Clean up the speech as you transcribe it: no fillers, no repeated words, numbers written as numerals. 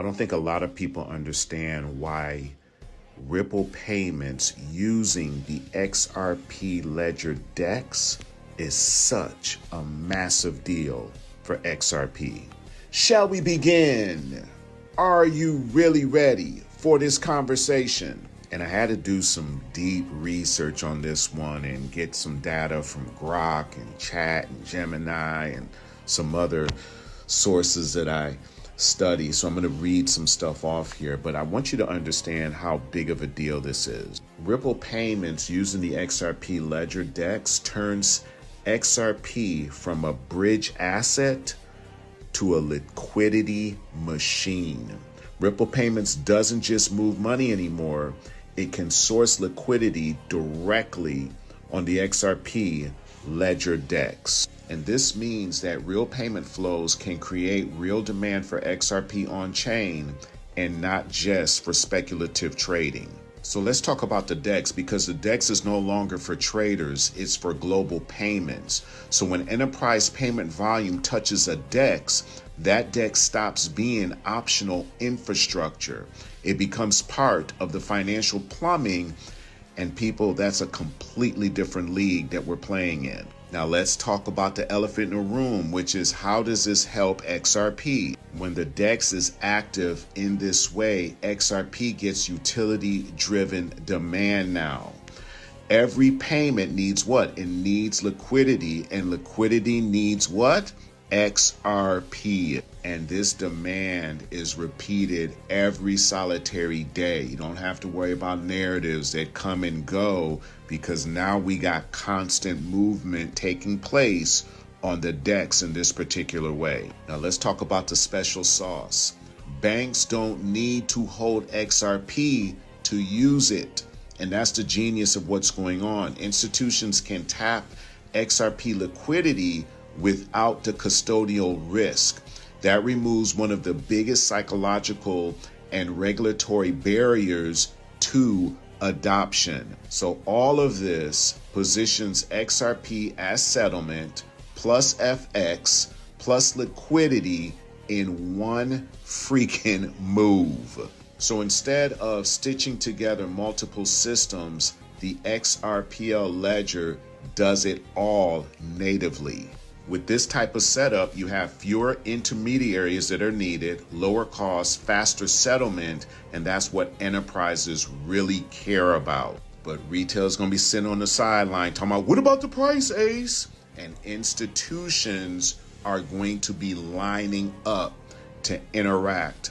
I don't think a lot of people understand why Ripple payments using the XRP Ledger DEX is such a massive deal for XRP. Shall we begin? Are you really ready for this conversation? And I had to do some deep research on this one and get some data from Grok and Chat and Gemini and some other sources that I study. So I'm going to read some stuff off here, but I want you to understand how big of a deal this is. Ripple payments using the XRP Ledger DEX turns XRP from a bridge asset to a liquidity machine. Ripple payments doesn't just move money anymore. It can source liquidity directly on the XRP Ledger DEX. And this means that real payment flows can create real demand for XRP on chain and not just for speculative trading. So let's talk about the DEX, because the DEX is no longer for traders, it's for global payments. So when enterprise payment volume touches a DEX, that DEX stops being optional infrastructure. It becomes part of the financial plumbing, and people, that's a completely different league that we're playing in. Now let's talk about the elephant in the room, which is how does this help XRP? When the DEX is active in this way, XRP gets utility-driven demand now. Every payment needs what? It needs liquidity, and liquidity needs what? XRP. And this demand is repeated every solitary day. You don't have to worry about narratives that come and go, because now we got constant movement taking place on the DEX in this particular way. Now let's talk about the special sauce. Banks don't need to hold XRP to use it. And that's the genius of what's going on. Institutions can tap XRP liquidity without the custodial risk. That removes one of the biggest psychological and regulatory barriers to adoption. So all of this positions XRP as settlement plus FX plus liquidity in one freaking move. So instead of stitching together multiple systems, the XRPL ledger does it all natively. With this type of setup, you have fewer intermediaries that are needed, lower costs, faster settlement, and that's what enterprises really care about. But retail is going to be sitting on the sideline talking about, what about the price, Ace? And institutions are going to be lining up to interact